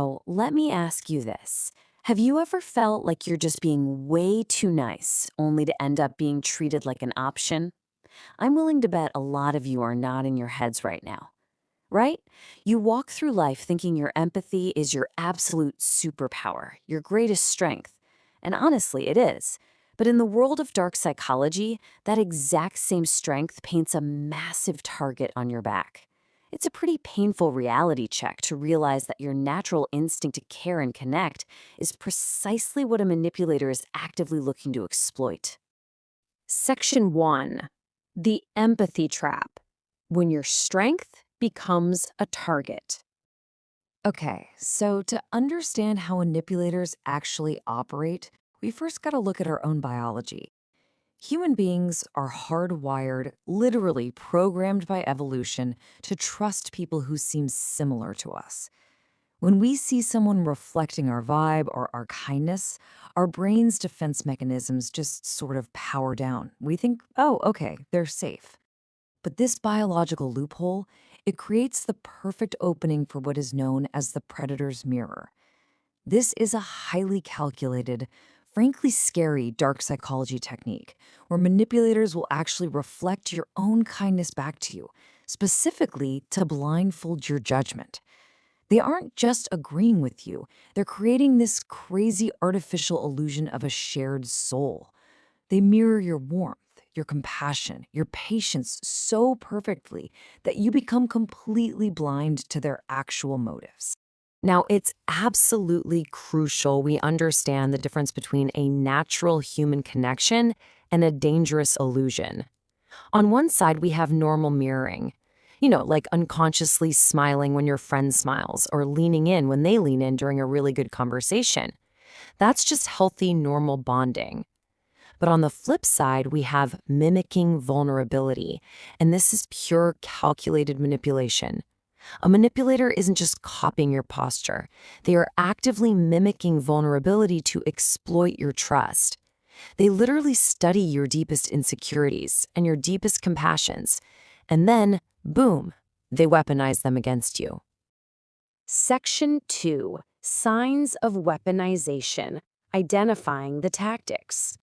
Oh, let me ask you this. Have you ever felt like you're just being way too nice, only to end up being treated like an option? I'm willing to bet a lot of you are nodding your heads right now, right? You walk through life thinking your empathy is your absolute superpower, your greatest strength. And honestly, it is. But in the world of dark psychology, that exact same strength paints a massive target on your back. It's a pretty painful reality check to realize that your natural instinct to care and connect is precisely what a manipulator is actively looking to exploit. Section 1. The Empathy Trap. When your strength becomes a target. Okay, so to understand how manipulators actually operate, we first got to look at our own biology. Human beings are hardwired, literally programmed by evolution, to trust people who seem similar to us. When we see someone reflecting our vibe or our kindness, our brain's defense mechanisms just sort of power down. We think, oh, okay, they're safe. But this biological loophole, it creates the perfect opening for what is known as the predator's mirror. This is a highly calculated, frankly scary dark psychology technique where manipulators will actually reflect your own kindness back to you, specifically to blindfold your judgment. They aren't just agreeing with you, they're creating this crazy artificial illusion of a shared soul. They mirror your warmth, your compassion, your patience so perfectly that you become completely blind to their actual motives. Now, it's absolutely crucial we understand the difference between a natural human connection and a dangerous illusion. On one side, we have normal mirroring. Like unconsciously smiling when your friend smiles or leaning in when they lean in during a really good conversation. That's just healthy, normal bonding. But on the flip side, we have mimicking vulnerability, and this is pure calculated manipulation. A manipulator isn't just copying your posture. They are actively mimicking vulnerability to exploit your trust. They literally study your deepest insecurities and your deepest compassions, and then, boom, they weaponize them against you. Section 2. Signs of Weaponization. Identifying the tactics.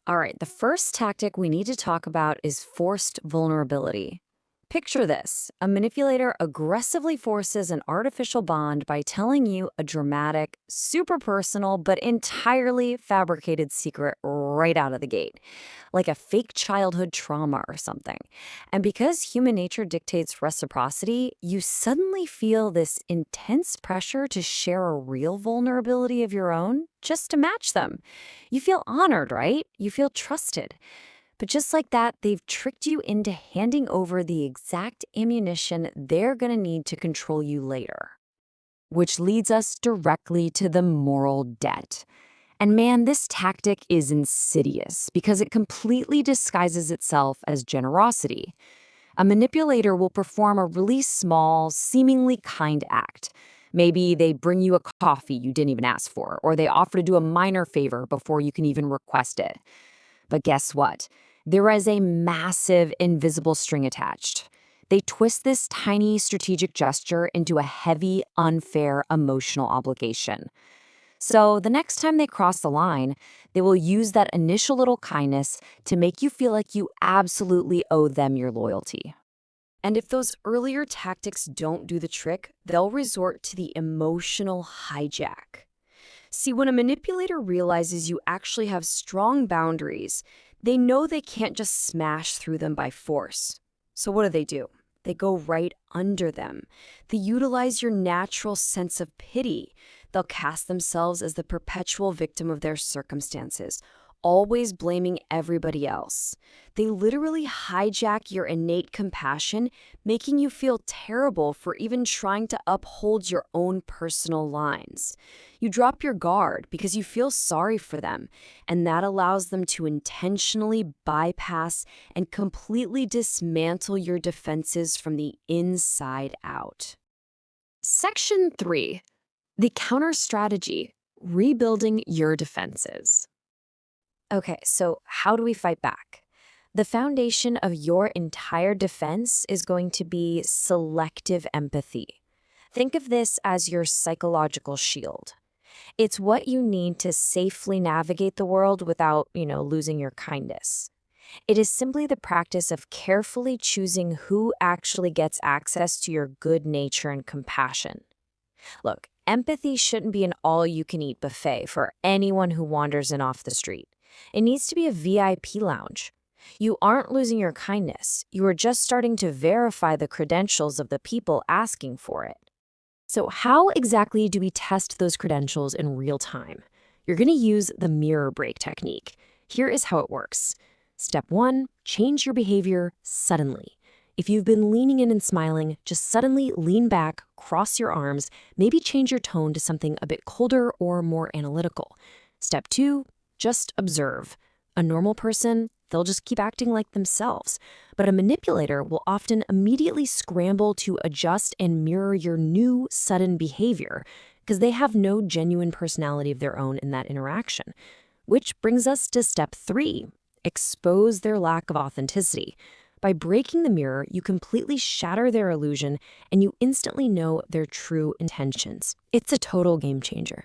All right, the first tactic we need to talk about is forced vulnerability. Picture this. A manipulator aggressively forces an artificial bond by telling you a dramatic, super personal, but entirely fabricated secret right out of the gate, like a fake childhood trauma or something. And because human nature dictates reciprocity, you suddenly feel this intense pressure to share a real vulnerability of your own just to match them. You feel honored, right? You feel trusted. But just like that, they've tricked you into handing over the exact ammunition they're going to need to control you later. Which leads us directly to the moral debt. And man, this tactic is insidious because it completely disguises itself as generosity. A manipulator will perform a really small, seemingly kind act. Maybe they bring you a coffee you didn't even ask for, or they offer to do a minor favor before you can even request it. But guess what? There is a massive invisible string attached. They twist this tiny strategic gesture into a heavy, unfair emotional obligation. So the next time they cross the line, they will use that initial little kindness to make you feel like you absolutely owe them your loyalty. And if those earlier tactics don't do the trick, they'll resort to the emotional hijack. See, when a manipulator realizes you actually have strong boundaries, they know they can't just smash through them by force. So what do? They go right under them. They utilize your natural sense of pity. They'll cast themselves as the perpetual victim of their circumstances, always blaming everybody else. They literally hijack your innate compassion, making you feel terrible for even trying to uphold your own personal lines. You drop your guard because you feel sorry for them, and that allows them to intentionally bypass and completely dismantle your defenses from the inside out. Section 3. The counter strategy, rebuilding your defenses. Okay, so how do we fight back? The foundation of your entire defense is going to be selective empathy. Think of this as your psychological shield. It's what you need to safely navigate the world without, losing your kindness. It is simply the practice of carefully choosing who actually gets access to your good nature and compassion. Look, empathy shouldn't be an all-you-can-eat buffet for anyone who wanders in off the street. It needs to be a VIP lounge. You aren't losing your kindness. You are just starting to verify the credentials of the people asking for it. So how exactly do we test those credentials in real time? You're going to use the mirror break technique. Here is how it works. Step 1, change your behavior suddenly. If you've been leaning in and smiling, just suddenly lean back, cross your arms, maybe change your tone to something a bit colder or more analytical. Step 2, just observe. A normal person, they'll just keep acting like themselves. But a manipulator will often immediately scramble to adjust and mirror your new sudden behavior because they have no genuine personality of their own in that interaction. Which brings us to step 3, expose their lack of authenticity. By breaking the mirror, you completely shatter their illusion and you instantly know their true intentions. It's a total game changer.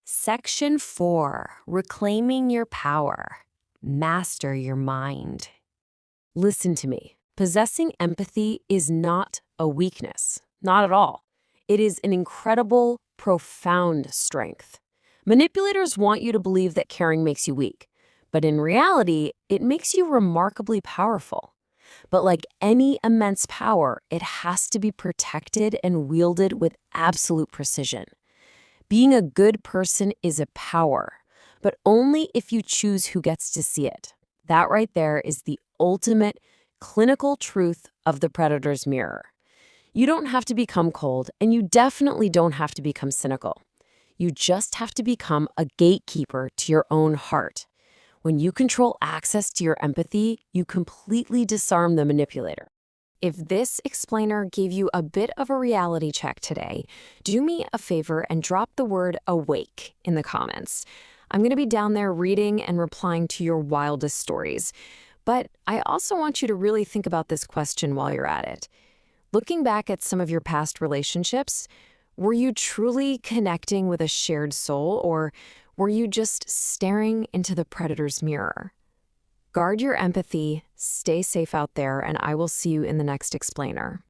Section 4, reclaiming your power. Master your mind. Listen to me. Possessing empathy is not a weakness. Not at all. It is an incredible, profound strength. Manipulators want you to believe that caring makes you weak. But in reality, it makes you remarkably powerful. But like any immense power, it has to be protected and wielded with absolute precision. Being a good person is a power, but only if you choose who gets to see it. That right there is the ultimate clinical truth of the predator's mirror. You don't have to become cold, and you definitely don't have to become cynical. You just have to become a gatekeeper to your own heart. When you control access to your empathy, you completely disarm the manipulator. If this explainer gave you a bit of a reality check today, do me a favor and drop the word awake in the comments. I'm going to be down there reading and replying to your wildest stories. But I also want you to really think about this question while you're at it. Looking back at some of your past relationships, were you truly connecting with a shared soul, or were you just staring into the predator's mirror? Guard your empathy, stay safe out there, and I will see you in the next explainer.